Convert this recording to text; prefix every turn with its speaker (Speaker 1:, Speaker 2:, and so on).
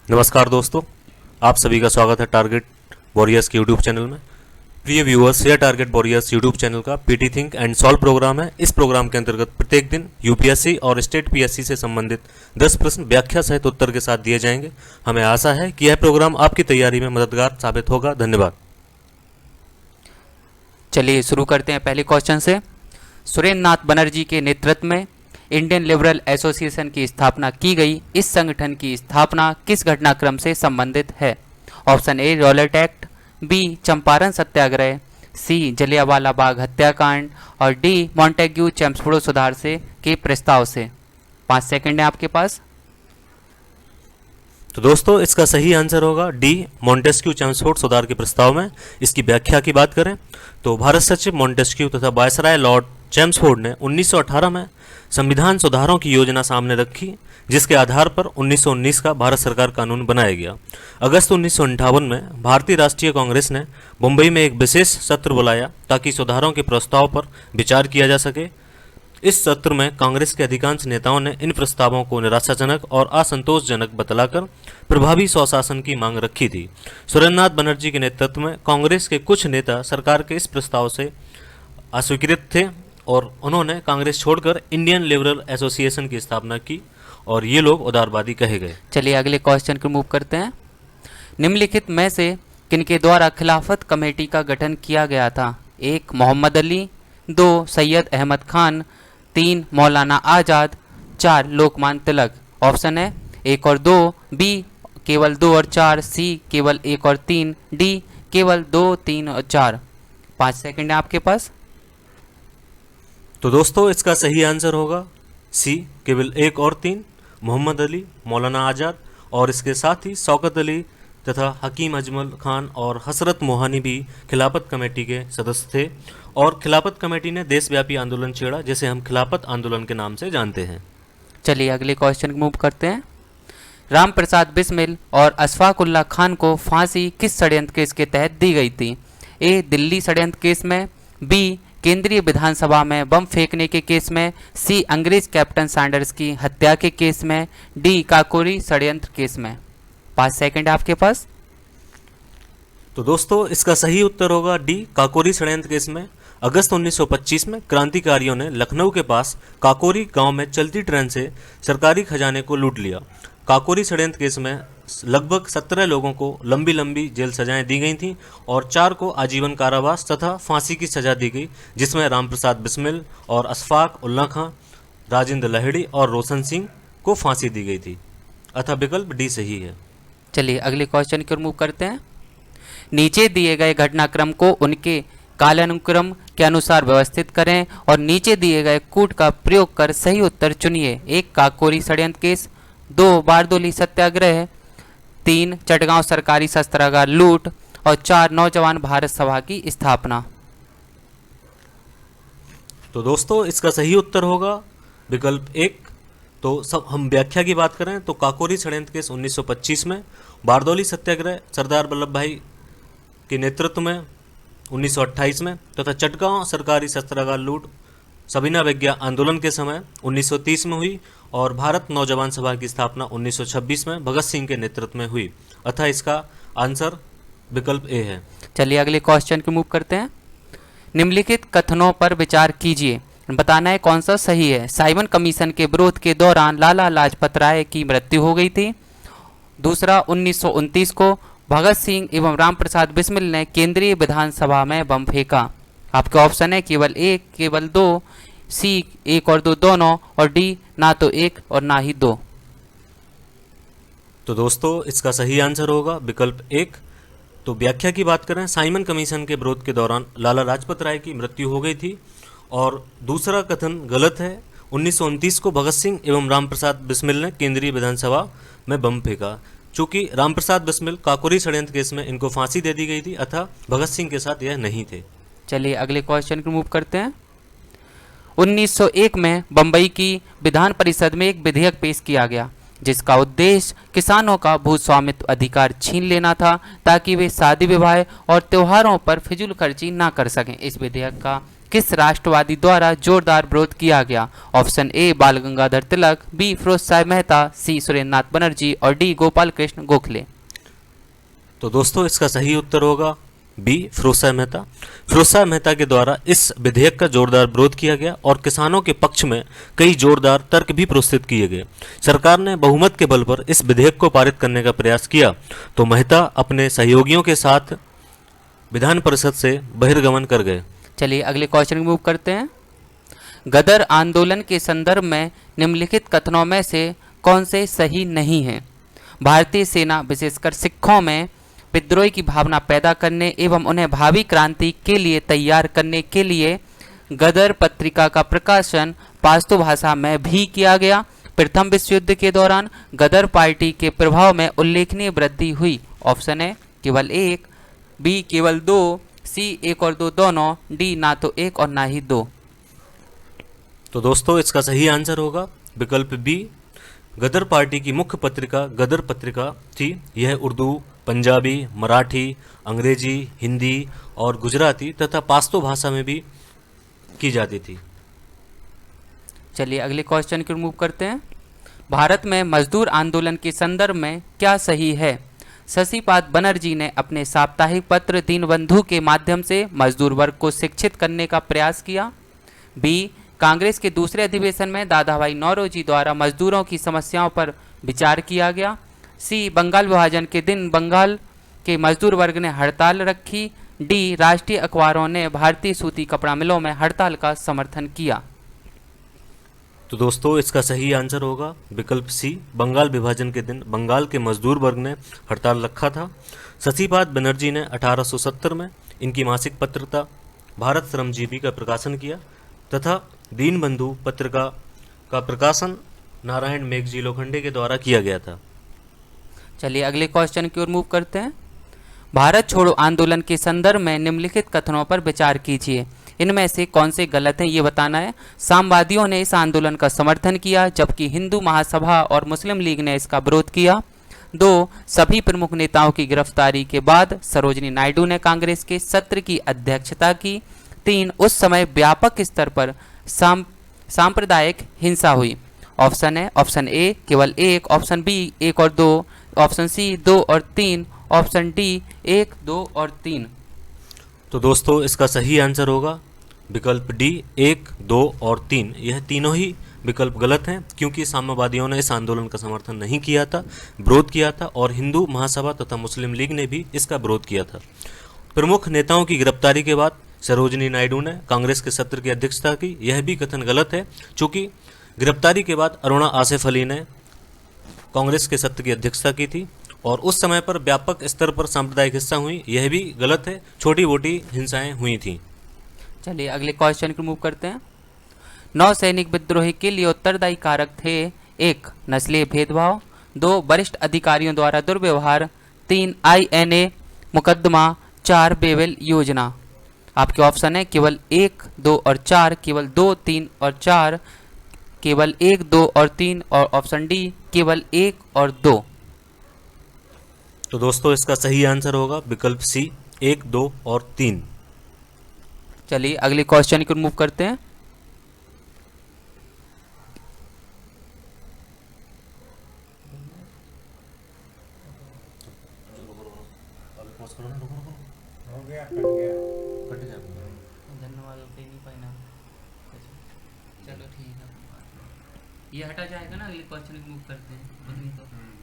Speaker 1: नमस्कार दोस्तों, आप सभी का स्वागत है टारगेट वॉरियर्स के यूट्यूब चैनल में। प्रिय व्यूअर्स, यह टारगेट वॉरियर्स यूट्यूब चैनल का PT think and solve program है। इस प्रोग्राम के अंतर्गत प्रत्येक दिन यूपीएससी और स्टेट पीएससी से संबंधित 10 प्रश्न व्याख्या सहित उत्तर के साथ दिए जाएंगे। हमें आशा है कि यह प्रोग्राम आपकी तैयारी में मददगार साबित होगा। धन्यवाद।
Speaker 2: चलिए शुरू करते हैं पहले क्वेश्चन से। सुरेंद्र नाथ बनर्जी के नेतृत्व में इंडियन लिबरल एसोसिएशन की स्थापना की गई। इस संगठन की स्थापना किस घटनाक्रम से संबंधित है? Option A Rowlatt act, B Champaran Satyagraha, C Jallianwala Bagh हत्याकांड और डी मॉन्टेग्यू चेम्सफोर्ड सुधार से के प्रस्ताव से। 5 सेकंड है आपके पास।
Speaker 1: तो दोस्तों, इसका सही आंसर होगा डी मॉन्टेस्क्यू चेम्सफोर्ड सुधार के प्रस्ताव में। इसकी व्याख्या की बात करें तो भारत सचिव मॉन्टेस्क्यू तथा वायसराय लॉर्ड चेम्सफोर्ड ने 1918 में संविधान सुधारों की योजना सामने रखी, जिसके आधार पर 1919 का भारत सरकार कानून बनाया गया। अगस्त 1958 में भारतीय राष्ट्रीय कांग्रेस ने मुंबई में एक विशेष सत्र बुलाया ताकि सुधारों के प्रस्ताव पर विचार किया जा सके। इस सत्र में कांग्रेस के अधिकांश नेताओं ने इन प्रस्तावों को निराशाजनक और असंतोषजनक बतलाकर प्रभावी स्वशासन की मांग रखी थी। सुरेंद्र नाथ बनर्जी के नेतृत्व में कांग्रेस के कुछ नेता सरकार के इस प्रस्ताव से अस्वीकृत थे और उन्होंने कांग्रेस छोड़कर इंडियन लिबरल एसोसिएशन की स्थापना की और ये लोग उदारवादी कहे गए।
Speaker 2: चलिए अगले क्वेश्चन को मूव करते हैं। निम्नलिखित में से किनके द्वारा खिलाफत कमेटी का गठन किया गया था? 1 मोहम्मद अली, 2 सैयद अहमद खान, 3 मौलाना आज़ाद, 4 लोकमान्य तिलक। ऑप्शन है 1 और 2, बी केवल 2 और 4, सी केवल 1 और 3, डी केवल 2, 3 और 4। 5 सेकंड है आपके पास।
Speaker 1: तो दोस्तों, इसका सही आंसर होगा सी केवल 1 और 3, मोहम्मद अली, मौलाना आज़ाद और इसके साथ ही शौकत अली तथा हकीम अजमल खान और हसरत मोहानी भी खिलाफत कमेटी के सदस्य थे और खिलाफत कमेटी ने देशव्यापी आंदोलन छेड़ा, जिसे हम खिलाफत आंदोलन के नाम से जानते हैं।
Speaker 2: चलिए अगले क्वेश्चन को मूव करते हैं। राम प्रसाद बिस्मिल और अशफाक उल्लाह खान को फांसी किस षड्यंत्र केस के तहत दी गई थी? ए दिल्ली षड्यंत्र केस में, बी केंद्रीय विधानसभा में बम फेंकने के केस में, सी अंग्रेज कैप्टन सैंडर्स की हत्या के केस में, डी काकोरी षड्यंत्र केस में। 5 सेकंड आपके पास।
Speaker 1: तो दोस्तों, इसका सही उत्तर होगा डी काकोरी षड्यंत्र केस में। अगस्त 1925 में क्रांतिकारियों ने लखनऊ के पास काकोरी गांव में चलती ट्रेन से सरकारी खजाने को लूट लिया। काकोरी षड्यंत्र केस में लगभग 17 लोगों को लंबी लंबी जेल सजाएं दी गई थीं और 4 को आजीवन कारावास तथा फांसी की सजा दी गई, जिसमें रामप्रसाद बिस्मिल और अशफाक उल्लाह खां, राजेंद्र लाहिड़ी और रोशन सिंह को फांसी दी गई थी। अतः विकल्प डी सही है।
Speaker 2: चलिए अगले क्वेश्चन की ओर मूव करते हैं। नीचे दिए गए घटनाक्रम को उनके कालानुक्रम के अनुसार व्यवस्थित करें और नीचे दिए गए कूट का प्रयोग कर सही उत्तर चुनिए। 1 काकोरी षड्यंत्र केस, 2 बारदोली सत्याग्रह, 3 चटगांव सरकारी शस्त्रागार लूट और 4 नौजवान भारत सभा की स्थापना।
Speaker 1: तो दोस्तों, इसका सही उत्तर होगा विकल्प 1। तो सब हम व्याख्या की बात करें तो काकोरी षड्यंत्र केस 1925 में, बारदौली सत्याग्रह सरदार वल्लभ भाई के नेतृत्व में 1928 में तथा चटगांव सरकारी शस्त्रागार लूट सबीना विज्ञा आंदोलन के समय 1930 में हुई और भारत नौजवान सभा की स्थापना 1926 में भगत सिंह के नेतृत्व में हुई। अतः इसका आंसर विकल्प ए है।
Speaker 2: चलिए अगले क्वेश्चन की मूव करते हैं। निम्नलिखित कथनों पर विचार कीजिए, बताना है कौन सा सही है। साइमन कमीशन के विरोध के दौरान लाला लाजपत राय की मृत्यु हो गई थी। दूसरा, 1929 को भगत सिंह एवं रामप्रसाद बिस्मिल ने केंद्रीय विधानसभा में बम फेंका। आपके ऑप्शन है केवल 1, केवल 2, सी 1 और 2 दोनों और डी ना तो 1 और ना ही 2।
Speaker 1: तो दोस्तों, इसका सही आंसर होगा विकल्प 1। तो व्याख्या की बात करें, साइमन कमीशन के विरोध के दौरान लाला लाजपत राय की मृत्यु हो गई थी और दूसरा कथन गलत है। 1929 को भगत सिंह एवं रामप्रसाद बिस्मिल ने केंद्रीय विधानसभा में बम फेंका। चूंकि रामप्रसाद बिस्मिल काकोरी षड्यंत्र केस में इनको फांसी दे दी गई थी, अतः भगत सिंह के साथ यह नहीं थे।
Speaker 2: चलिए अगले क्वेश्चन को मूव करते हैं। 1901 में बम्बई की विधान परिषद में एक विधेयक पेश किया गया जिसका उद्देश्य किसानों का भूस्वामित्व अधिकार छीन लेना था ताकि वे शादी विवाह और त्योहारों पर फिजूल खर्ची ना कर सकें। इस विधेयक का किस राष्ट्रवादी द्वारा जोरदार विरोध किया गया? ऑप्शन ए बाल गंगाधर तिलक, बी फिरोज शाह मेहता, सी सुरेंद्रनाथ बनर्जी और डी गोपाल कृष्ण गोखले।
Speaker 1: तो दोस्तों इसका सही उत्तर होगा बी फिरोज शाह मेहता। फिरोज शाह मेहता के द्वारा इस विधेयक का जोरदार विरोध किया गया और किसानों के पक्ष में कई जोरदार तर्क भी प्रस्तुत किए गए। सरकार ने बहुमत के बल पर इस विधेयक को पारित करने का प्रयास किया तो मेहता अपने सहयोगियों के साथ विधान परिषद से बहिर्गमन कर गए।
Speaker 2: चलिए अगले क्वेश्चन मूव करते हैं। गदर आंदोलन के संदर्भ में निम्नलिखित कथनों में से कौन से सही नहीं हैं? भारतीय सेना विशेषकर सिखों में विद्रोह की भावना पैदा करने एवं उन्हें भावी क्रांति के लिए तैयार करने के लिए गदर पत्रिका का प्रकाशन पाश्तो भाषा में भी किया गया। प्रथम विश्व युद्ध के दौरान गदर पार्टी के प्रभाव में उल्लेखनीय वृद्धि हुई। ऑप्शन है केवल एक, बी केवल दो, सी एक और दो दोनों, डी ना तो एक और ना ही दो।
Speaker 1: तो दोस्तों इसका सही आंसर होगा विकल्प बी। गदर पार्टी की मुख्य पत्रिका गदर पत्रिका थी। यह उर्दू, पंजाबी, मराठी, अंग्रेजी, हिंदी और गुजराती तथा पाश्तो भाषा में भी की जाती थी।
Speaker 2: चलिए अगले क्वेश्चन की ओर मूव करते हैं। भारत में मजदूर आंदोलन के संदर्भ में क्या सही है? शशिपाद बनर्जी ने अपने साप्ताहिक पत्र दीनबंधु के माध्यम से मजदूर वर्ग को शिक्षित करने का प्रयास किया। बी कांग्रेस के दूसरे अधिवेशन में दादाभाई नौरोजी द्वारा मजदूरों की समस्याओं पर विचार किया गया। सी बंगाल विभाजन के दिन बंगाल के मजदूर वर्ग ने हड़ताल रखी। डी राष्ट्रीय अखबारों ने भारतीय सूती कपड़ा मिलों में हड़ताल का समर्थन किया।
Speaker 1: तो दोस्तों इसका सही आंसर होगा विकल्प सी। बंगाल विभाजन के दिन बंगाल के मजदूर वर्ग ने हड़ताल रखा था। शशिपाद बनर्जी ने 1870 में इनकी मासिक पत्रिका भारत श्रमजीवी का प्रकाशन किया तथा दीनबंधु पत्रिका का प्रकाशन नारायण मेघजी लोखंडे के द्वारा किया गया था।
Speaker 2: चलिए अगले क्वेश्चन की ओर मूव करते हैं। भारत छोड़ो आंदोलन के संदर्भ में निम्नलिखित कथनों पर विचार कीजिए। इनमें से कौन से गलत हैं ये बताना है। सामवादियों ने इस आंदोलन का समर्थन किया जबकि हिंदू महासभा और मुस्लिम लीग ने इसका विरोध किया। 2 सभी प्रमुख नेताओं की गिरफ्तारी के बाद सरोजिनी नायडू ने कांग्रेस के सत्र की अध्यक्षता की। 3 उस समय व्यापक स्तर पर सांप्रदायिक हिंसा हुई। ऑप्शन है ऑप्शन ए केवल 1, ऑप्शन बी 1 और 2, ऑप्शन सी 2 और 3, ऑप्शन डी 1, 2 और 3।
Speaker 1: तो दोस्तों इसका सही आंसर होगा विकल्प डी 1, 2 और 3। यह तीनों ही विकल्प गलत हैं क्योंकि साम्यवादियों ने इस आंदोलन का समर्थन नहीं किया था, विरोध किया था और हिंदू महासभा तथा मुस्लिम लीग ने भी इसका विरोध किया था। प्रमुख नेताओं की गिरफ्तारी के बाद सरोजिनी नायडू ने कांग्रेस के सत्र की अध्यक्षता की। यह भी कथन गलत है चूंकि गिरफ्तारी के बाद अरुणा आसिफ अली ने कांग्रेस के सत्र की अध्यक्षता की थी और उस समय पर व्यापक स्तर पर सांप्रदायिक हिंसा हुई। यह भी गलत है, छोटी मोटी हिंसाएं हुई थी।
Speaker 2: चलिए अगले क्वेश्चन को मूव करते हैं। नौसैनिक विद्रोह के लिए उत्तरदायी कारक थे। 1 नस्लीय भेदभाव, 2 वरिष्ठ अधिकारियों द्वारा दुर्व्यवहार, 3 INA मुकदमा, 4 बेवेल योजना। आपके ऑप्शन है केवल 1, 2 और 4, केवल 2, 3 और 4, केवल 1, 2 और 3 और ऑप्शन डी केवल 1 और 2।
Speaker 1: तो दोस्तों इसका सही आंसर होगा विकल्प सी 1, 2 और 3।
Speaker 2: चलिए अगले क्वेश्चन को मूव करते हैं। चलो ठीक है, ये हटा जाएगा ना। अगले क्वेश्चन को मूव करते हैं।